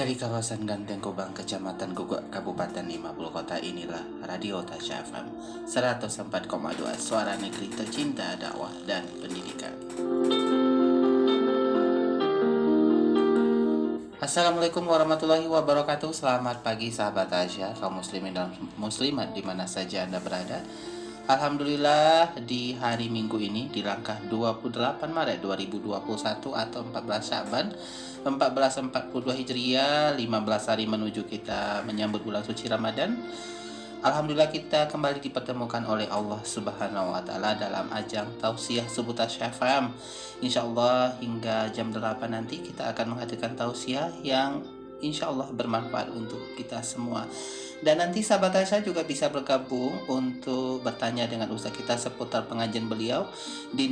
Dari kawasan Ganteng Kubang, Kecamatan Guguk, Kabupaten 50 Kota, inilah Radio Tasya FM 104,2, suara negeri tercinta, dakwah dan pendidikan. Assalamualaikum warahmatullahi wabarakatuh. Selamat pagi sahabat Tasya, kaum muslimin dan muslimat di mana saja Anda berada. Alhamdulillah di hari Minggu ini di langkah 28 Maret 2021 atau 14 Sya'ban 1442 Hijriah, 15 hari menuju kita menyambut bulan suci Ramadan. Alhamdulillah kita kembali dipertemukan oleh Allah Subhanahu wa taala dalam ajang tausiah subuh Tasya FM. Insyaallah hingga jam 8 nanti kita akan menghadirkan tausiah yang insyaallah bermanfaat untuk kita semua. Dan nanti sahabat Tasya juga bisa bergabung untuk bertanya dengan ustaz kita seputar pengajian beliau di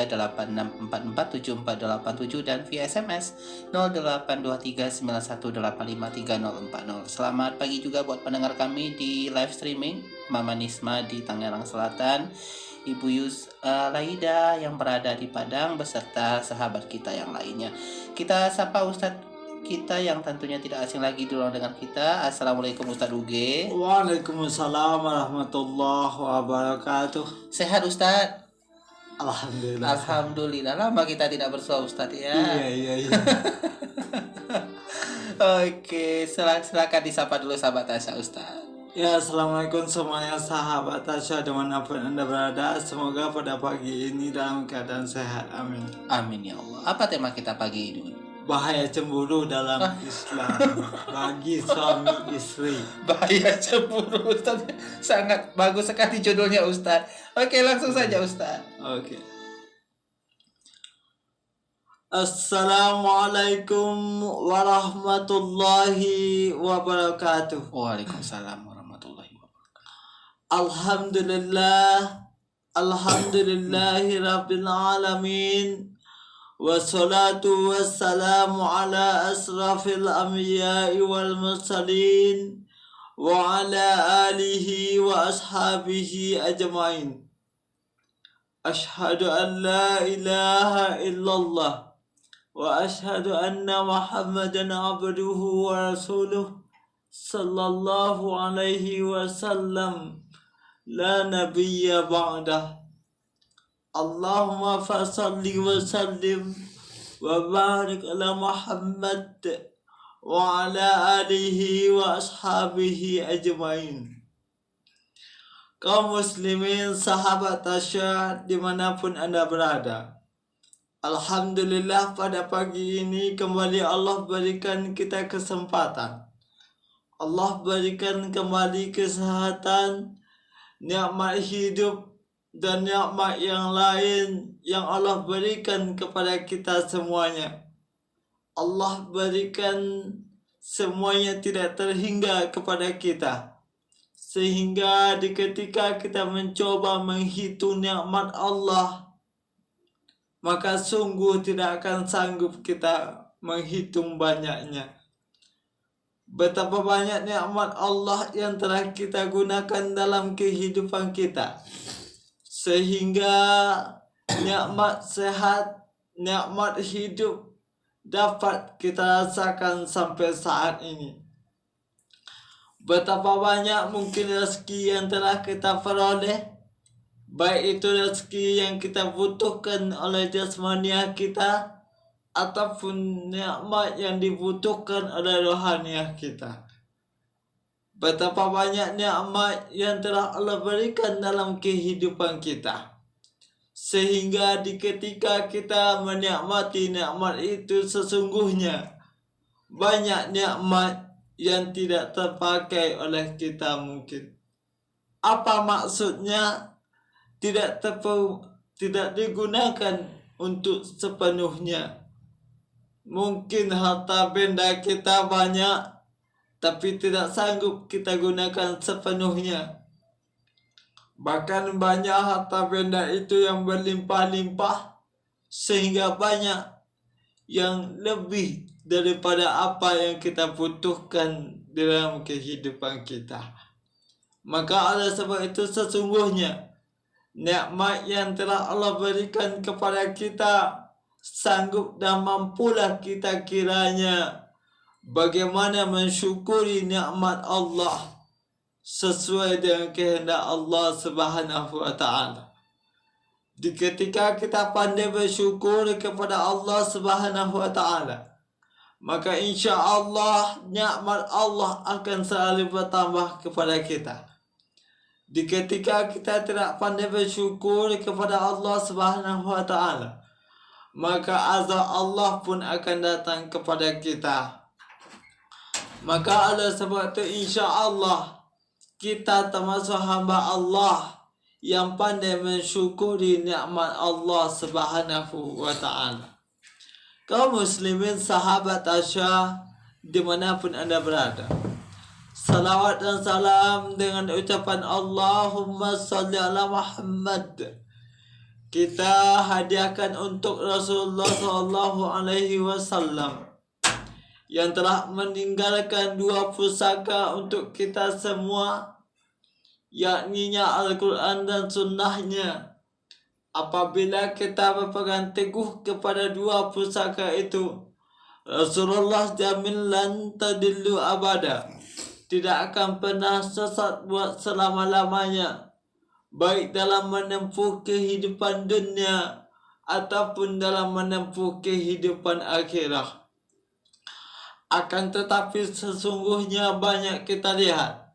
082386447487 dan via SMS 082391853040. Selamat pagi juga buat pendengar kami di live streaming, Mama Nisma di Tangerang Selatan, Ibu Laida yang berada di Padang beserta sahabat kita yang lainnya. Kita sapa Ustadz kita yang tentunya tidak asing lagi di ruang dengan kita. Assalamualaikum Ustadz Uge. Waalaikumsalam warahmatullahi wabarakatuh. Sehat Ustadz? Alhamdulillah. Alhamdulillah, lama kita tidak bersua Ustadz ya. Iya. Oke, silakan disapa dulu sahabat Tasya Ustadz. Ya, assalamualaikum semuanya sahabat Tasya dimanapun Anda berada. Semoga pada pagi ini dalam keadaan sehat. Amin. Amin ya Allah. Apa tema kita pagi ini? Bahaya cemburu dalam Islam bagi suami istri. Bahaya cemburu Ustaz. Sangat bagus sekali judulnya Ustaz. Oke, langsung saja Ustaz. Oke. Assalamualaikum warahmatullahi wabarakatuh. Waalaikumsalam warahmatullahi wabarakatuh. Alhamdulillahi rabbil alamin. Wassalatu wassalamu ala asrafil anbiya'i wal mursalin wa ala alihi wa ashabihi ajma'in. Ashhadu an la ilaha illallah wa ashhadu anna Muhammadan abduhu wa rasuluh sallallahu alaihi wasallam la nabiyya ba'dah. Allahumma fasalli wa sallim wa barik ala Muhammad wa ala alihi wa ashabihi ajma'in. Kaum muslimin sahabat Tasya dimanapun Anda berada, Alhamdulillah pada pagi ini kembali Allah berikan kita kesempatan. Allah berikan kembali kesehatan, nikmat hidup dan nikmat yang lain yang Allah berikan kepada kita semuanya. Allah berikan semuanya tidak terhingga kepada kita, sehingga di ketika kita mencoba menghitung nikmat Allah, maka sungguh tidak akan sanggup kita menghitung banyaknya. Betapa banyak nikmat Allah yang telah kita gunakan dalam kehidupan kita, sehingga nikmat sehat, nikmat hidup dapat kita rasakan sampai saat ini. Betapa banyak mungkin rezeki yang telah kita peroleh, baik itu rezeki yang kita butuhkan oleh jasmaniah kita ataupun nikmat yang dibutuhkan oleh rohaniah kita. Betapa banyak nikmat yang telah Allah berikan dalam kehidupan kita, sehingga di ketika kita menikmati nikmat itu sesungguhnya banyak nikmat yang tidak terpakai oleh kita mungkin. Apa maksudnya? Tidak digunakan untuk sepenuhnya. Mungkin harta benda kita banyak, tapi tidak sanggup kita gunakan sepenuhnya. Bahkan banyak harta benda itu yang berlimpah-limpah, sehingga banyak yang lebih daripada apa yang kita butuhkan dalam kehidupan kita. Maka oleh sebab itu sesungguhnya nikmat yang telah Allah berikan kepada kita sanggup dan mampulah kita kiranya bagaimana mensyukuri nikmat Allah sesuai dengan kehendak Allah Subhanahu wa taala. Ketika kita pandai bersyukur kepada Allah Subhanahu wa taala, maka insya Allah nikmat Allah akan selalu bertambah kepada kita. Ketika kita tidak pandai bersyukur kepada Allah Subhanahu wa taala, maka azab Allah pun akan datang kepada kita. Maka oleh sebab itu insya Allah kita termasuk hamba Allah yang pandai mensyukuri nikmat Allah Subhanahu wa taala. Kaum muslimin sahabat Asyah dimanapun anda berada, salawat dan salam dengan ucapan Allahumma salli ala Muhammad kita hadiahkan untuk Rasulullah SAW yang telah meninggalkan dua pusaka untuk kita semua, yakninya Al-Quran dan Sunnahnya. Apabila kita berpegang teguh kepada dua pusaka itu, Rasulullah jamin lan tadillu abada, tidak akan pernah sesat buat selama-lamanya, baik dalam menempuh kehidupan dunia ataupun dalam menempuh kehidupan akhirat. Akan tetapi sesungguhnya banyak kita lihat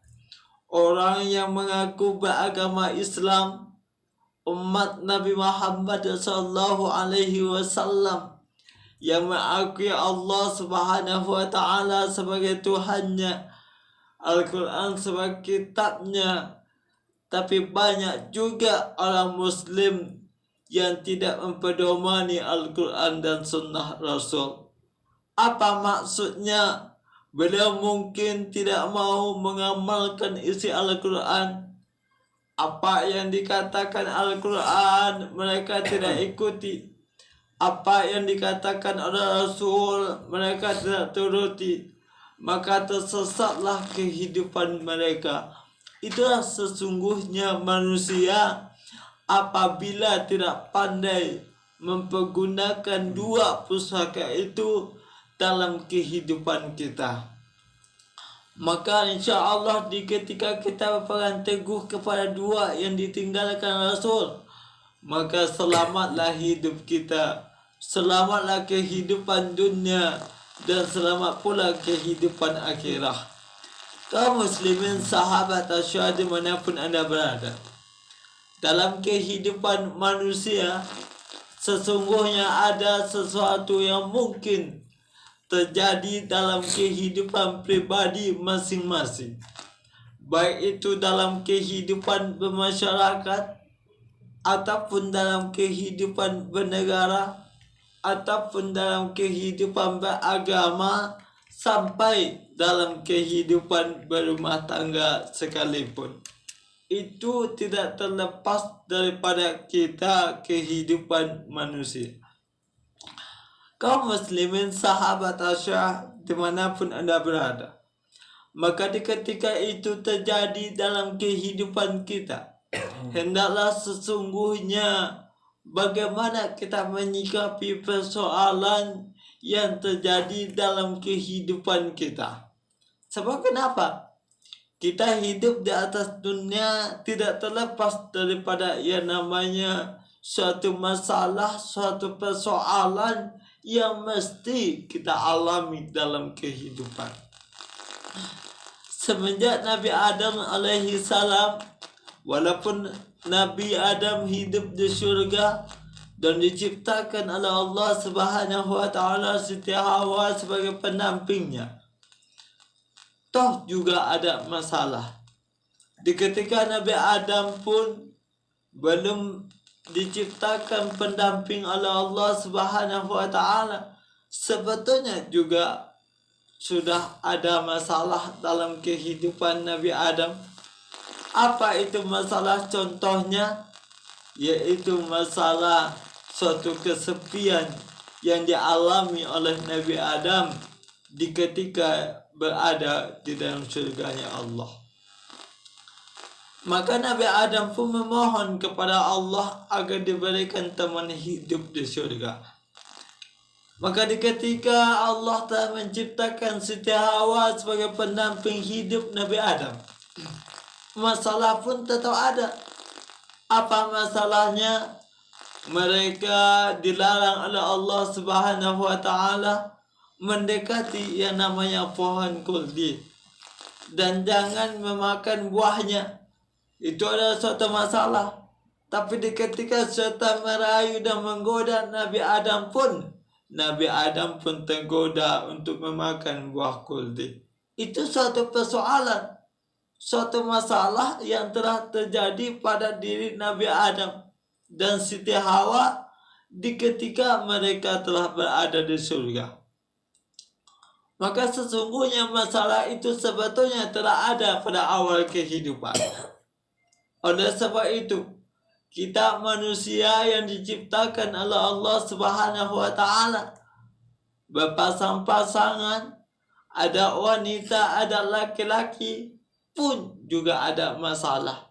orang yang mengaku beragama Islam, umat Nabi Muhammad SAW, yang mengakui Allah Subhanahu wa taala sebagai Tuhannya, Al-Quran sebagai kitabnya, tapi banyak juga orang Muslim yang tidak mempedomani Al-Quran dan Sunnah Rasul. Apa maksudnya? Beliau mungkin tidak mau mengamalkan isi Al-Quran. Apa yang dikatakan Al-Quran mereka tidak ikuti. Apa yang dikatakan oleh Rasul mereka tidak turuti. Maka tersesatlah kehidupan mereka. Itulah sesungguhnya manusia apabila tidak pandai mempergunakan dua pusaka itu dalam kehidupan kita. Maka insya Allah ketika kita berpegang teguh kepada dua yang ditinggalkan Rasul, maka selamatlah hidup kita, selamatlah kehidupan dunia, dan selamat pula kehidupan akhirat. Kaum muslimin sahabat Asyah dimanapun anda berada, dalam kehidupan manusia sesungguhnya ada sesuatu yang mungkin terjadi dalam kehidupan pribadi masing-masing, baik itu dalam kehidupan bermasyarakat, ataupun dalam kehidupan bernegara, ataupun dalam kehidupan beragama, sampai dalam kehidupan berumah tangga sekalipun. Itu tidak terlepas daripada kita kehidupan manusia. Kaum muslimin sahabat Asyah dimanapun anda berada, maka ketika itu terjadi dalam kehidupan kita, hendaklah sesungguhnya bagaimana kita menyikapi persoalan yang terjadi dalam kehidupan kita. Sebab kenapa? Kita hidup di atas dunia tidak terlepas daripada yang namanya suatu masalah, suatu persoalan yang mesti kita alami dalam kehidupan. Semenjak Nabi Adam alaihi salam, walaupun Nabi Adam hidup di syurga dan diciptakan oleh Allah Subhanahu wa taala Siti Hawa sebagai pendampingnya, toh juga ada masalah. Di ketika Nabi Adam pun belum diciptakan pendamping oleh Allah Subhanahu wa taala, sebetulnya juga sudah ada masalah dalam kehidupan Nabi Adam. Apa itu masalah? Contohnya yaitu masalah suatu kesepian yang dialami oleh Nabi Adam di ketika berada di dalam surganya Allah. Maka Nabi Adam pun memohon kepada Allah agar diberikan teman hidup di surga. Maka di ketika Allah telah menciptakan Siti Hawa sebagai pendamping hidup Nabi Adam, masalah pun tetap ada. Apa masalahnya? Mereka dilarang oleh Allah Subhanahu wa taala mendekati yang namanya pohon kuldi dan jangan memakan buahnya. Itu adalah suatu masalah. Tapi di ketika syaitan merayu dan menggoda Nabi Adam pun tergoda untuk memakan buah kuldi. Itu suatu persoalan, suatu masalah yang telah terjadi pada diri Nabi Adam dan Siti Hawa di ketika mereka telah berada di surga. Maka sesungguhnya masalah itu sebetulnya telah ada pada awal kehidupan. Oleh sebab itu, kita manusia yang diciptakan oleh Allah Subhanahu wa taala berpasang-pasangan, ada wanita, ada laki-laki pun juga ada masalah.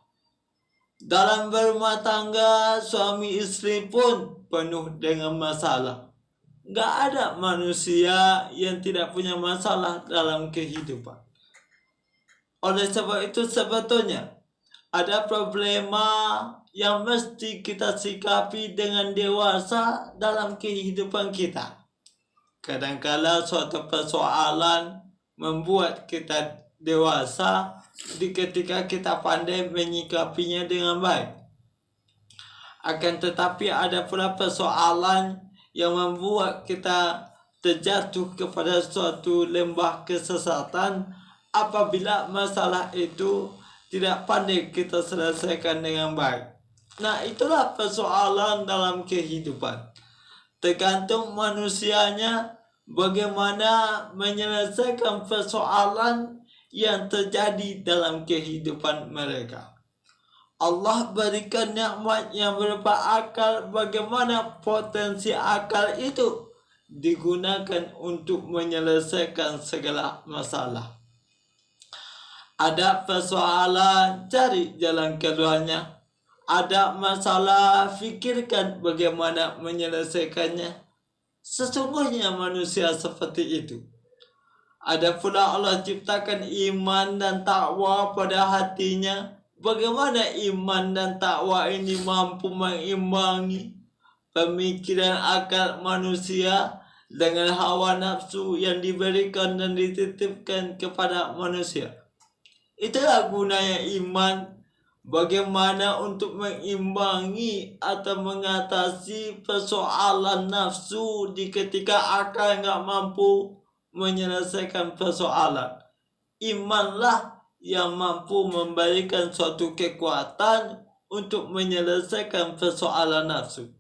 Dalam berumah tangga, suami istri pun penuh dengan masalah. Gak ada manusia yang tidak punya masalah dalam kehidupan. Oleh sebab itu sebetulnya ada problema yang mesti kita sikapi dengan dewasa dalam kehidupan kita. Kadang-kala suatu persoalan membuat kita dewasa di ketika kita pandai menyikapinya dengan baik. Akan tetapi ada pula persoalan yang membuat kita terjatuh kepada suatu lembah kesesatan apabila masalah itu tidak pandai kita selesaikan dengan baik. Nah, itulah persoalan dalam kehidupan. Tergantung manusianya bagaimana menyelesaikan persoalan yang terjadi dalam kehidupan mereka. Allah berikan nikmat yang berupa akal, bagaimana potensi akal itu digunakan untuk menyelesaikan segala masalah. Ada persoalan, cari jalan keluarnya. Ada masalah, fikirkan bagaimana menyelesaikannya. Sesungguhnya manusia seperti itu. Ada pula Allah ciptakan iman dan takwa pada hatinya. Bagaimana iman dan takwa ini mampu mengimbangi pemikiran akal manusia dengan hawa nafsu yang diberikan dan dititipkan kepada manusia. Itulah gunanya iman. Bagaimana untuk mengimbangi atau mengatasi persoalan nafsu di ketika akal nggak mampu menyelesaikan persoalan. Imanlah yang mampu memberikan suatu kekuatan untuk menyelesaikan persoalan nafsu.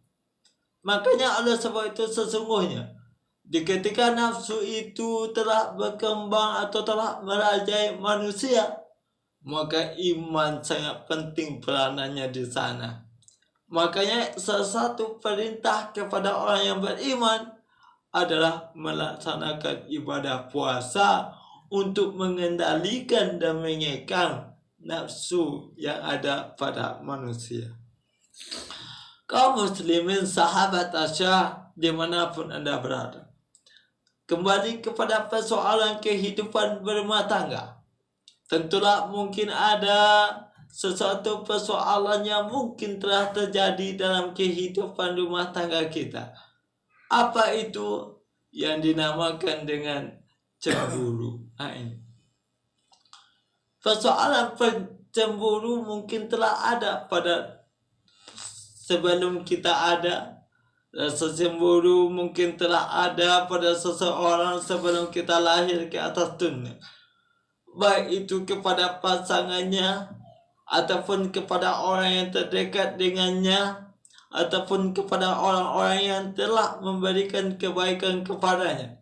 Makanya oleh sebab itu sesungguhnya di ketika nafsu itu telah berkembang atau telah merajai manusia, maka iman sangat penting peranannya di sana. Makanya salah satu perintah kepada orang yang beriman adalah melaksanakan ibadah puasa untuk mengendalikan dan mengekang nafsu yang ada pada manusia. Kaum muslimin sahabat Asyah dimanapun Anda berada, kembali kepada persoalan kehidupan berumah tangga. Tentulah mungkin ada sesuatu persoalan yang mungkin telah terjadi dalam kehidupan rumah tangga kita. Apa itu yang dinamakan dengan cemburu? Nah, ini. Persoalan cemburu mungkin telah ada pada sebelum kita ada. Rasa cemburu mungkin telah ada pada seseorang sebelum kita lahir ke atas dunia. Baik itu kepada pasangannya, ataupun kepada orang yang terdekat dengannya, ataupun kepada orang-orang yang telah memberikan kebaikan kepadanya.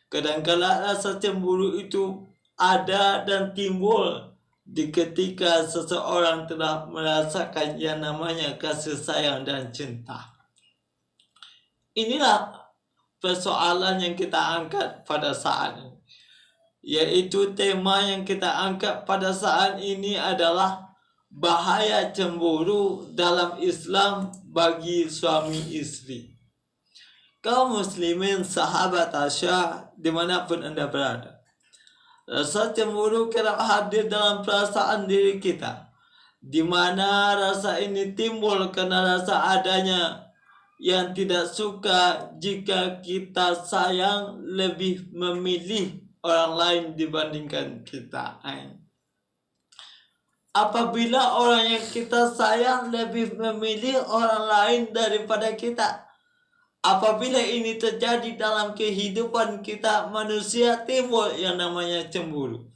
Kadang-kala rasa cemburu itu ada dan timbul di ketika seseorang telah merasakan yang namanya kasih sayang dan cinta. Inilah persoalan yang kita angkat pada saat ini. Yaitu tema yang kita angkat pada saat ini adalah bahaya cemburu dalam Islam bagi suami istri. Kaum muslimin, sahabat Aisyah, dimanapun Anda berada, rasa cemburu kerap hadir dalam perasaan diri kita, di mana rasa ini timbul karena rasa adanya yang tidak suka jika kita sayang lebih memilih orang lain dibandingkan kita. Apabila orang yang kita sayang lebih memilih orang lain daripada kita, apabila ini terjadi dalam kehidupan kita manusia, timbul yang namanya cemburu.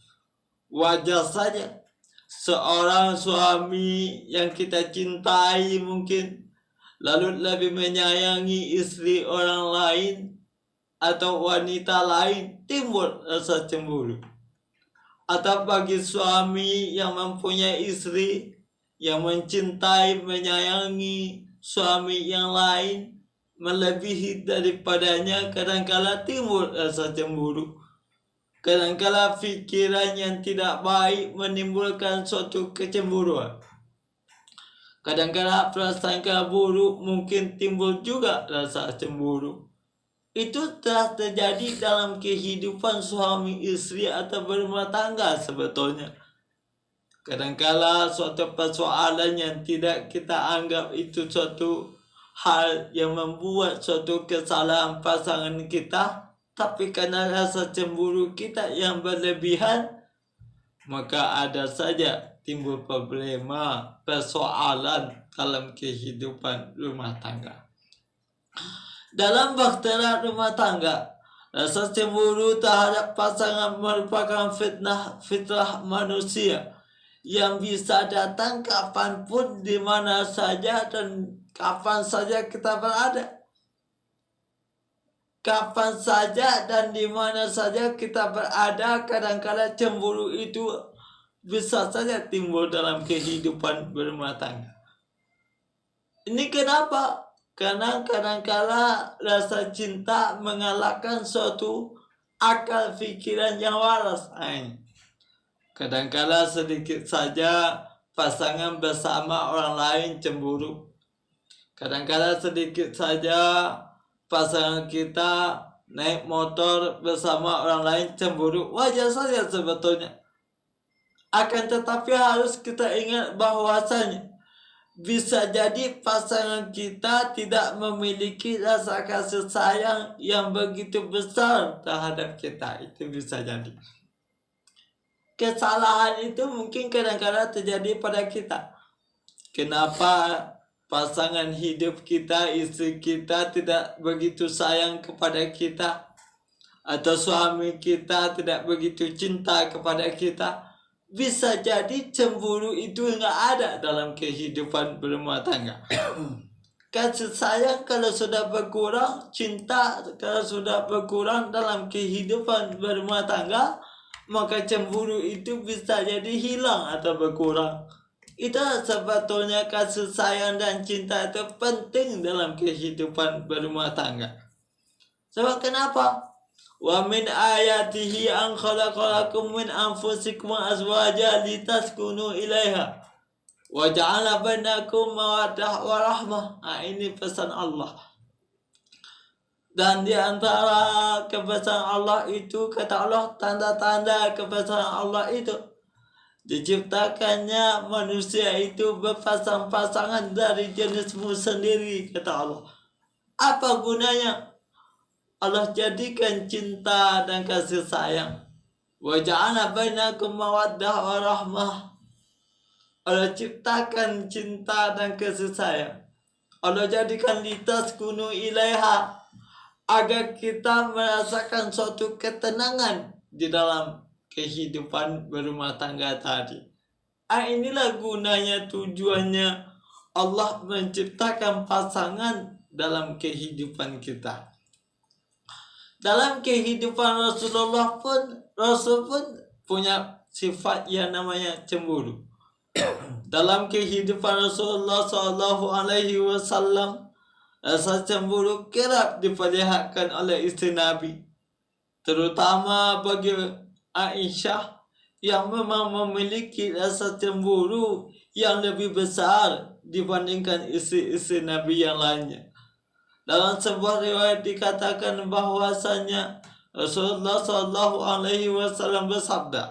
Wajar saja seorang suami yang kita cintai mungkin lalu lebih menyayangi istri orang lain atau wanita lain, timbul rasa cemburu. Atau bagi suami yang mempunyai istri yang mencintai, menyayangi suami yang lain melebihi daripadanya, kadangkala timbul rasa cemburu. Kadangkala fikiran yang tidak baik menimbulkan suatu kecemburuan. Kadangkala prasangka buruk mungkin timbul juga rasa cemburu. Itu telah terjadi dalam kehidupan suami istri atau berumah tangga sebetulnya. Kadangkala suatu persoalan yang tidak kita anggap itu suatu hal yang membuat suatu kesalahan pasangan kita, tapi karena rasa cemburu kita yang berlebihan, maka ada saja timbul problema, persoalan dalam kehidupan rumah tangga. Dalam bahtera rumah tangga, rasa cemburu terhadap pasangan merupakan fitrah manusia yang bisa datang kapanpun, di mana saja dan kapan saja kita berada. Kapan saja dan di mana saja kita berada, kadang-kadang cemburu itu bisa saja timbul dalam kehidupan berumah tangga. Ini kenapa? Karena kadang-kala rasa cinta mengalahkan suatu akal pikiran yang waras. Kadang-kala sedikit saja pasangan bersama orang lain cemburu. Kadang-kala sedikit saja pasangan kita naik motor bersama orang lain cemburu. Wajar saja sebetulnya. Akan tetapi harus kita ingat bahwasanya bisa jadi pasangan kita tidak memiliki rasa kasih sayang yang begitu besar terhadap kita. Itu bisa jadi. Kesalahan itu mungkin kadang-kadang terjadi pada kita. Kenapa pasangan hidup kita, istri kita tidak begitu sayang kepada kita, atau suami kita tidak begitu cinta kepada kita? Bisa jadi cemburu itu nggak ada dalam kehidupan berumah tangga. Kasih sayang kalau sudah berkurang, cinta kalau sudah berkurang dalam kehidupan berumah tangga, maka cemburu itu bisa jadi hilang atau berkurang. Itu sebetulnya kasih sayang dan cinta itu penting dalam kehidupan berumah tangga. Sebab kenapa? Wa min ayatihi an khalaqalakum min anfusikum azwaja litaskunu ilaiha wa ja'ala bainakum mawaddah wa rahmah. Ini pesan Allah. Dan di antara kebesaran Allah itu, kata Allah, tanda-tanda kebesaran Allah itu diciptakannya manusia itu berpasang-pasangan dari jenismu sendiri, kata Allah. Apa gunanya? Allah jadikan cinta dan kasih sayang. Wa ja'ala bainakum mawaddah wa rahmah. Allah ciptakan cinta dan kasih sayang. Allah jadikan litaskunu ilaiha, agar kita merasakan suatu ketenangan di dalam kehidupan berumah tangga tadi. Inilah gunanya, tujuannya Allah menciptakan pasangan dalam kehidupan kita. Dalam kehidupan Rasulullah pun, Rasul pun punya sifat yang namanya cemburu. Dalam kehidupan Rasulullah SAW, rasa cemburu kerap diperlihatkan oleh istri Nabi, terutama bagi Aisyah yang memang memiliki rasa cemburu yang lebih besar dibandingkan istri-istri Nabi yang lainnya. Dalam sebuah riwayat dikatakan bahwasanya Rasulullah Shallallahu Alaihi Wasallam bersabda,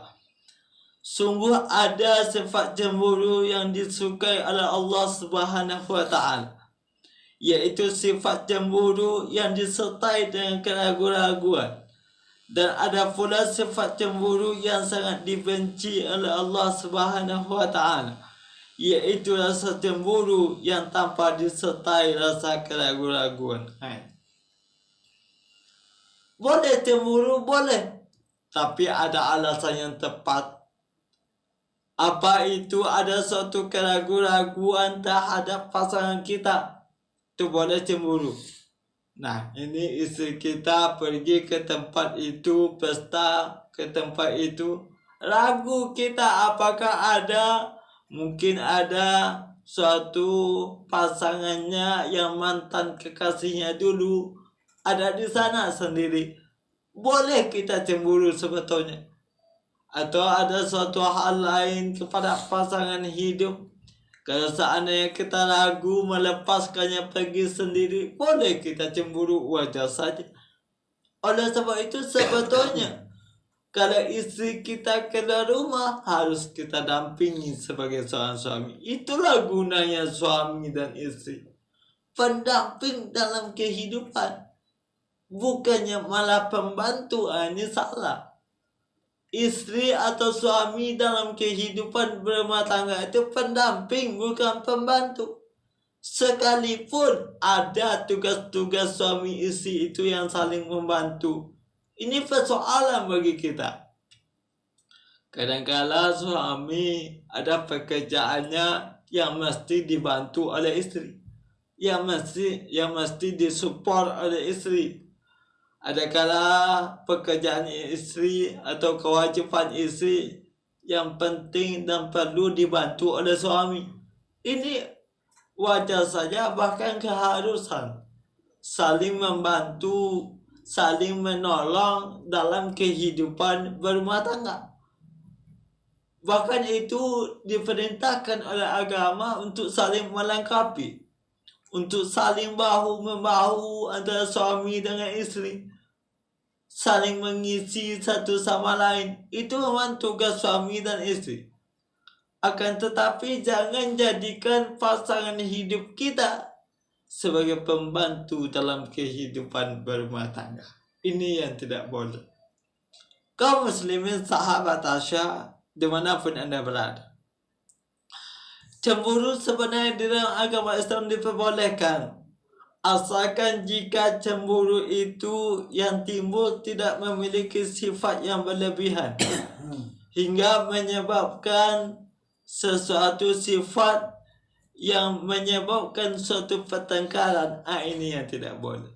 sungguh ada sifat cemburu yang disukai oleh Allah Subhanahu Wa Taala, yaitu sifat cemburu yang disertai dengan keraguan-raguan. Dan ada pula sifat cemburu yang sangat dibenci oleh Allah Subhanahu Wa Taala, yaitu rasa cemburu yang tanpa disertai rasa keraguan-raguan. Boleh cemburu, boleh, tapi ada alasan yang tepat. Apa itu? Ada suatu keraguan-raguan terhadap pasangan kita, itu boleh cemburu. Nah, ini istri kita pergi ke tempat itu, pesta ke tempat itu, ragu kita apakah mungkin ada suatu pasangannya yang mantan kekasihnya dulu ada di sana sendiri. Boleh kita cemburu sebetulnya. Atau ada suatu hal lain kepada pasangan hidup. Kalau seandainya kita ragu melepaskannya pergi sendiri, boleh kita cemburu, wajar saja. Oleh sebab itu sebetulnya kalau istri kita keluar rumah harus kita dampingi sebagai seorang suami. Itulah gunanya suami dan istri. Pendamping dalam kehidupan. Bukannya malah pembantu. Ini salah. Istri atau suami dalam kehidupan berumah tangga itu pendamping, bukan pembantu. Sekalipun ada tugas-tugas suami istri itu yang saling membantu, ini persoalan bagi kita. Kadang-kala suami ada pekerjaannya yang mesti dibantu oleh istri, yang mesti disupport oleh istri. Adakala pekerjaan istri atau kewajiban istri yang penting dan perlu dibantu oleh suami. Ini wajar saja, bahkan keharusan saling membantu, saling menolong dalam kehidupan berumah tangga. Bahkan itu diperintahkan oleh agama untuk saling melengkapi, untuk saling bahu-membahu antara suami dengan istri, saling mengisi satu sama lain. Itu memang tugas suami dan istri. Akan tetapi jangan jadikan pasangan hidup kita sebagai pembantu dalam kehidupan berumah tangga. Ini yang tidak boleh. Kaum muslimin sahabat Asya, dimanapun Anda berada, cemburu sebenarnya di dalam agama Islam diperbolehkan, asalkan jika cemburu itu yang timbul tidak memiliki sifat yang berlebihan hingga menyebabkan sesuatu sifat yang menyebabkan suatu pertengkaran. Ini yang tidak boleh.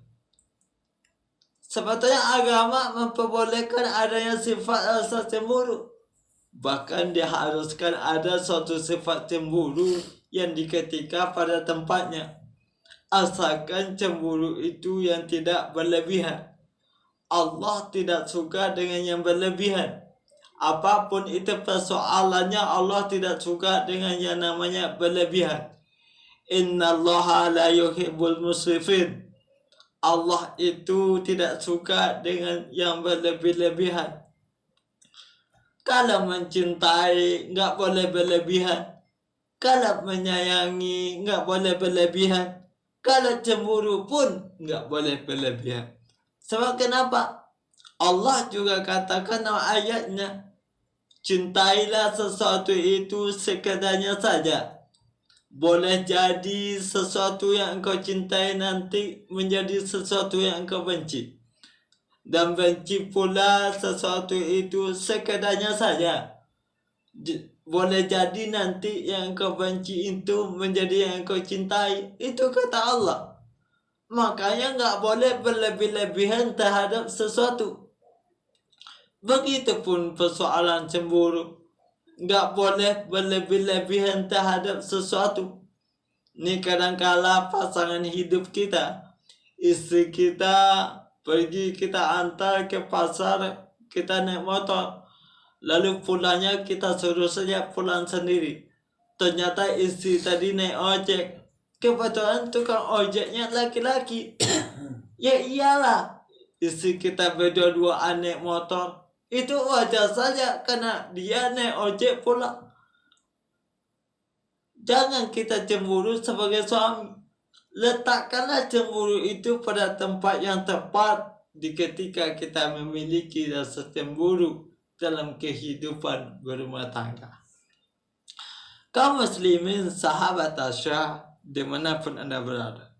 Sebetulnya agama memperbolehkan adanya sifat rasa cemburu. Bahkan diharuskan ada suatu sifat cemburu yang diketika pada tempatnya, asalkan cemburu itu yang tidak berlebihan. Allah tidak suka dengan yang berlebihan. Apapun itu persoalannya, Allah tidak suka dengan yang namanya berlebihan. Innallaha la yuhibbul musrifin. Allah itu tidak suka dengan yang berlebih-lebihan. Kalau mencintai, enggak boleh berlebihan. Kalau menyayangi, enggak boleh berlebihan. Kalau cemburu pun enggak boleh berlebihan. Sebab kenapa? Allah juga katakan dalam ayatnya, cintailah sesuatu itu sekedarnya saja. Boleh jadi sesuatu yang engkau cintai nanti menjadi sesuatu yang engkau benci. Dan benci pula sesuatu itu sekedarnya saja. Boleh jadi nanti yang engkau benci itu menjadi yang engkau cintai. Itu kata Allah. Makanya enggak boleh berlebih-lebihan terhadap sesuatu. Begitupun persoalan cemburu. Enggak boleh berlebih-lebihan terhadap sesuatu. Ini kadang-kala pasangan hidup kita, istri kita pergi, kita antar ke pasar, kita naik motor, lalu pulangnya kita suruh saja pulang sendiri. Ternyata istri tadi naik ojek. Kebetulan tukang ojeknya laki-laki. Ya iyalah, istri kita berdua-duaan naik motor. Itu wajar saja karena dia naik ojek pula. Jangan kita cemburu sebagai suami. Letakkanlah cemburu itu pada tempat yang tepat di ketika kita memiliki rasa cemburu dalam kehidupan berumah tangga. Kaum muslimin, sahabat Asya, dimanapun Anda berada.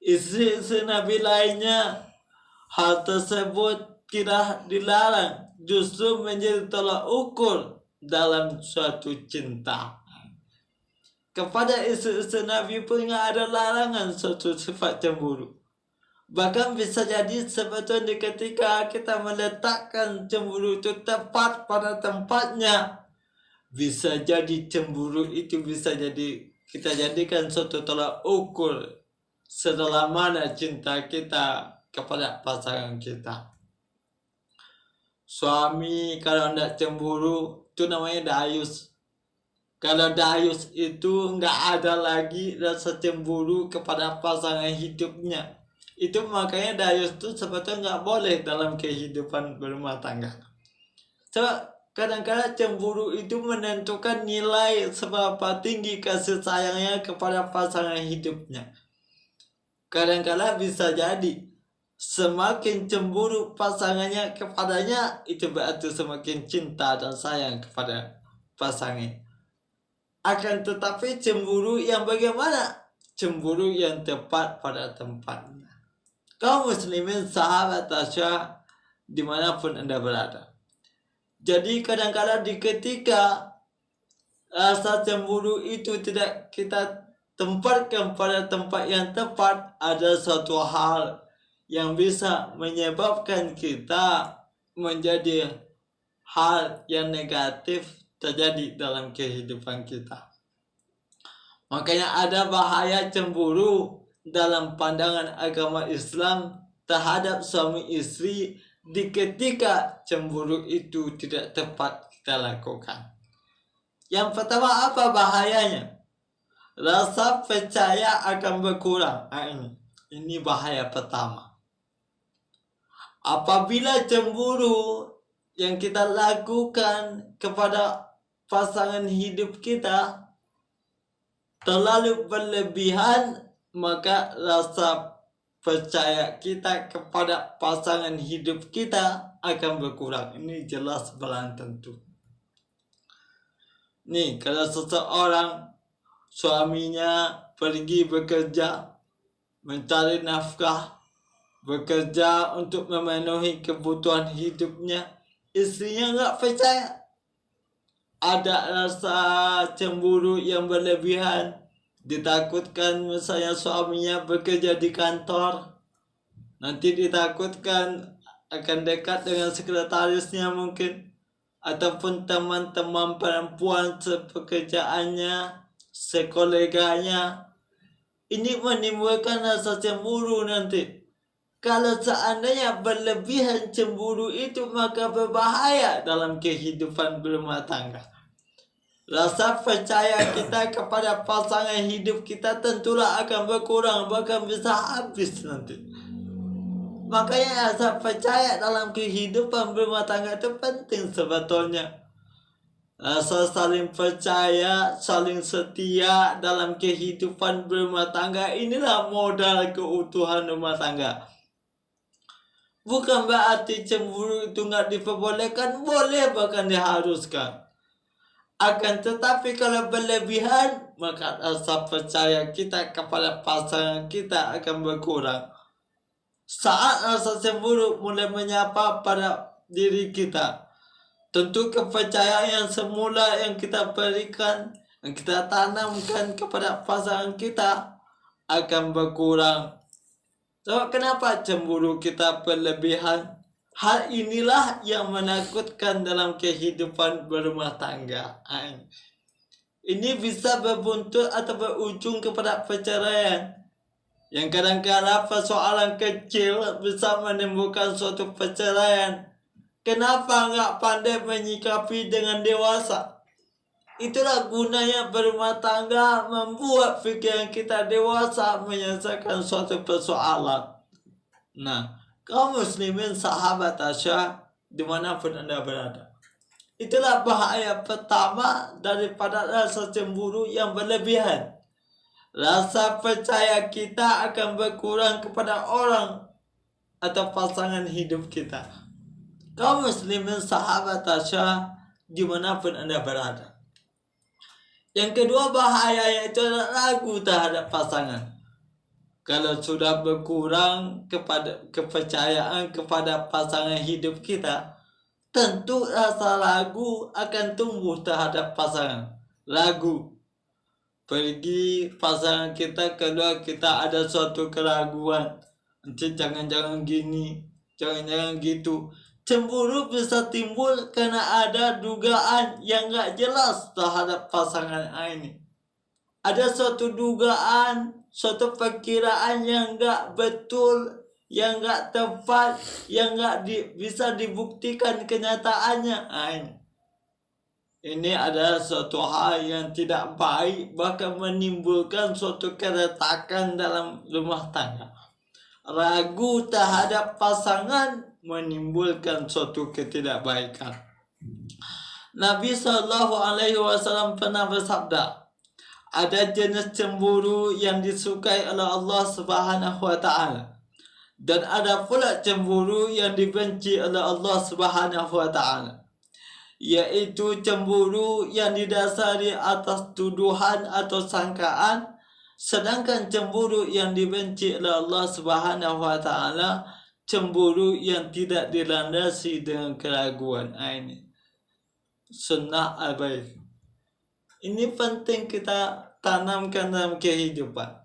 Istri-istri Nabi lainnya, hal tersebut tidak dilarang, justru menjadi tolak ukur dalam suatu cinta. Kepada istri-istri Nabi pun tidak ada larangan suatu sifat cemburu. Bahkan bisa jadi sebetulnya ketika kita meletakkan cemburu itu tepat pada tempatnya, bisa jadi cemburu itu bisa jadi kita jadikan suatu tolak ukur sedalam mana cinta kita kepada pasangan kita. Suami kalau tidak cemburu itu namanya dayus. Kalau dayus itu nggak ada lagi rasa cemburu kepada pasangan hidupnya. Itu makanya dayus itu sebetulnya nggak boleh dalam kehidupan berumah tangga. Coba kadang-kadang cemburu itu menentukan nilai seberapa tinggi kasih sayangnya kepada pasangan hidupnya. Kadang-kadang bisa jadi semakin cemburu pasangannya kepadanya, itu berarti semakin cinta dan sayang kepada pasangan. Akan tetapi cemburu yang bagaimana? Cemburu yang tepat pada tempatnya. Kaum muslimin, sahabat Asya, dimanapun Anda berada. Jadi kadang-kadang di ketika rasa cemburu itu tidak kita tempatkan pada tempat yang tepat, ada suatu hal yang bisa menyebabkan kita menjadi hal yang negatif terjadi dalam kehidupan kita. Makanya ada bahaya cemburu dalam pandangan agama Islam terhadap suami istri di ketika cemburu itu tidak tepat kita lakukan. Yang pertama, apa bahayanya? Rasa percaya akan berkurang. Ini bahaya pertama. Apabila cemburu yang kita lakukan kepada pasangan hidup kita terlalu berlebihan, maka rasa percaya kita kepada pasangan hidup kita akan berkurang. Ini jelas belum tentu. Nih, kalau seseorang suaminya pergi bekerja, mencari nafkah, bekerja untuk memenuhi kebutuhan hidupnya, istrinya nggak percaya. Ada rasa cemburu yang berlebihan, ditakutkan misalnya suaminya bekerja di kantor, nanti ditakutkan akan dekat dengan sekretarisnya mungkin, ataupun teman-teman perempuan sepekerjaannya, sekoleganya. Ini menimbulkan rasa cemburu nanti. Kalau seandainya berlebihan cemburu itu, maka berbahaya dalam kehidupan berumah tangga. Rasa percaya kita kepada pasangan hidup kita tentulah akan berkurang, bahkan bisa habis nanti. Makanya rasa percaya dalam kehidupan berumah tangga itu penting sebetulnya. Rasa saling percaya, saling setia dalam kehidupan berumah tangga, inilah modal keutuhan rumah tangga. Bukan berarti cemburu itu nggak diperbolehkan, boleh bahkan diharuskan. Akan tetapi kalau berlebihan, maka rasa percaya kita kepada pasangan kita akan berkurang. Saat rasa cemburu mulai menyapa pada diri kita, tentu kepercayaan yang semula yang kita berikan, yang kita tanamkan kepada pasangan kita akan berkurang. So, kenapa cemburu kita berlebihan? Hal inilah yang menakutkan dalam kehidupan berumah tangga. Ini bisa berbuntut atau berujung kepada perceraian. Yang kadang-kadang persoalan kecil bisa menimbulkan suatu perceraian. Kenapa nggak pandai menyikapi dengan dewasa? Itulah gunanya berumah tangga, membuat pikiran kita dewasa menyelesaikan suatu persoalan. Nah, kaum muslimin sahabat Asya dimanapun Anda berada. Itulah bahaya pertama daripada rasa cemburu yang berlebihan. Rasa percaya kita akan berkurang kepada orang atau pasangan hidup kita. Kaum muslimin sahabat Asya dimanapun Anda berada. Yang kedua bahaya yaitu ragu terhadap pasangan. Kalau sudah berkurang kepada kepercayaan kepada pasangan hidup kita, tentu rasa ragu akan tumbuh terhadap pasangan. Ragu. Pergi pasangan kita, kedua kita ada suatu keraguan. Nanti jangan-jangan gini, jangan-jangan gitu. Cemburu bisa timbul karena ada dugaan yang gak jelas terhadap pasangan ini. Ada suatu dugaan, suatu perkiraan yang gak betul, yang gak tepat, yang gak bisa dibuktikan kenyataannya. Ini adalah suatu hal yang tidak baik, bahkan menimbulkan suatu keretakan dalam rumah tangga. Ragu terhadap pasangan menimbulkan suatu ketidakbaikan. Nabi SAW pernah bersabda, ada jenis cemburu yang disukai oleh Allah Subhanahu wa Ta'ala, dan ada pula cemburu yang dibenci oleh Allah Subhanahu wa Ta'ala, yaitu cemburu yang didasari atas tuduhan atau sangkaan. Sedangkan cemburu yang dibenci oleh Allah Subhanahu wa Ta'ala, cemburu yang tidak dilandasi dengan keraguan. Ini sunnah al-baik. Ini penting kita tanamkan dalam kehidupan.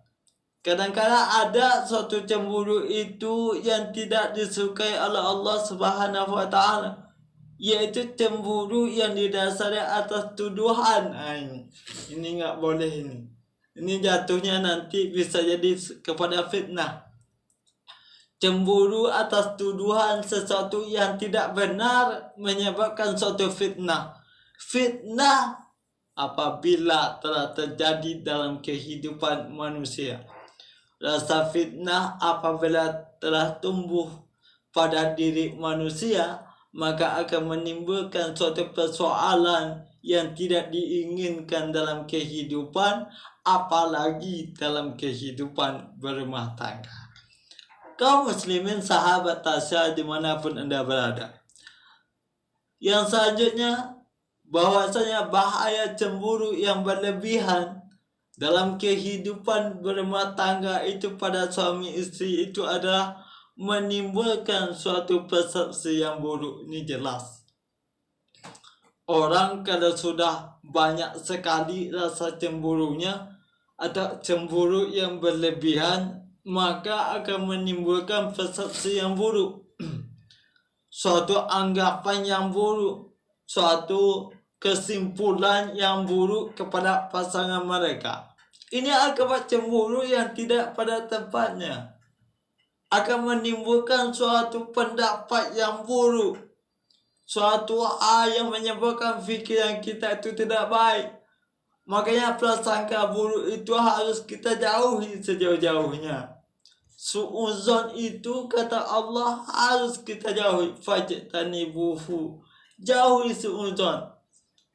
Kadang-kadang ada suatu cemburu itu yang tidak disukai oleh Allah Subhanahu wa Ta'ala, yaitu cemburu yang didasari atas tuduhan. Ini nggak boleh ini. Ini jatuhnya nanti bisa jadi kepada fitnah. Cemburu atas tuduhan sesuatu yang tidak benar menyebabkan suatu fitnah. Fitnah apabila telah terjadi dalam kehidupan manusia. Rasa fitnah apabila telah tumbuh pada diri manusia, maka akan menimbulkan suatu persoalan yang tidak diinginkan dalam kehidupan, apalagi dalam kehidupan berumah tangga. Kaum muslimin sahabat Tasya dimanapun Anda berada. Yang selanjutnya, bahwasanya bahaya cemburu yang berlebihan dalam kehidupan berumah tangga itu pada suami istri itu adalah menimbulkan suatu persepsi yang buruk. Ini jelas. Orang kalau sudah banyak sekali rasa cemburunya atau cemburu yang berlebihan, maka akan menimbulkan persepsi yang buruk. Suatu anggapan yang buruk, suatu kesimpulan yang buruk kepada pasangan mereka. Ini akibat cemburu yang tidak pada tempatnya. Akan menimbulkan suatu pendapat yang buruk, suatu hal yang menyebabkan fikiran kita itu tidak baik. Makanya prasangka buruk itu harus kita jauhi sejauh-jauhnya. Su'uzon itu kata Allah harus kita jauhi. Fajtanibuhu, jauhi su'uzon.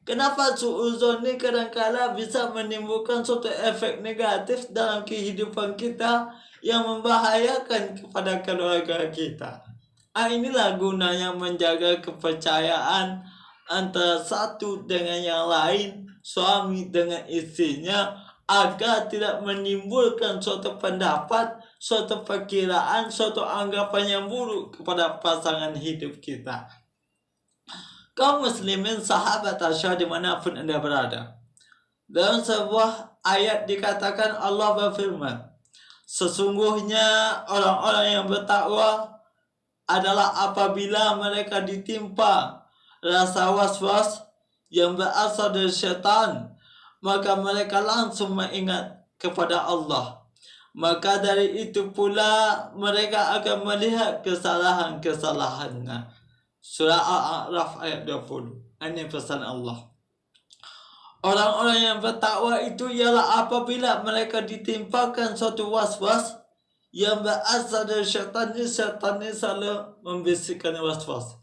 Kenapa su'uzon ini kadang-kadang bisa menimbulkan suatu efek negatif dalam kehidupan kita yang membahayakan kepada keluarga kita. Inilah gunanya menjaga kepercayaan antara satu dengan yang lain, suami dengan istrinya, agar tidak menimbulkan suatu pendapat, suatu perkiraan, suatu anggapan yang buruk kepada pasangan hidup kita. Kaum muslimin sahabat Tasya dimanapun Anda berada. Dalam sebuah ayat dikatakan Allah berfirman, sesungguhnya orang-orang yang bertakwa adalah apabila mereka ditimpa rasa was-was yang berasal dari syaitan, maka mereka langsung mengingat kepada Allah. Maka dari itu pula mereka akan melihat kesalahan-kesalahannya. Surah Al-A'raf ayat 20. Ini pesan Allah. Orang-orang yang bertakwa itu ialah apabila mereka ditimpakan suatu was-was yang berasal dari syaitan ini selalu membisikkan was-was.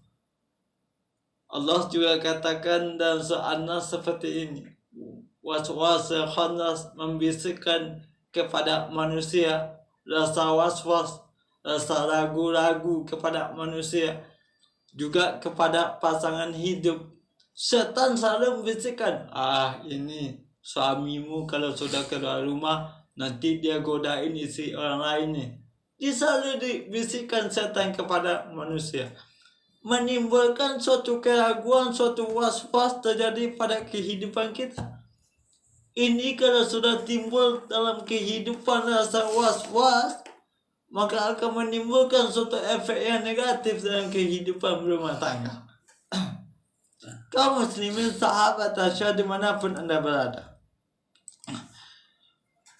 Allah juga katakan dalam surah An-Nas seperti ini. Was-was khannas membisikkan kepada manusia rasa was-was, rasa ragu-ragu kepada manusia, juga kepada pasangan hidup. Setan selalu membisikkan, ini suamimu kalau sudah keluar rumah nanti dia godain istri orang lain nih. Dia selalu dibisikkan setan kepada manusia, menimbulkan suatu keraguan, suatu was-was terjadi pada kehidupan kita. Ini kalau sudah timbul dalam kehidupan rasa was-was, maka akan menimbulkan suatu efek yang negatif dalam kehidupan rumah tangga. Kaum muslimin sahabat Tasya dimanapun anda berada.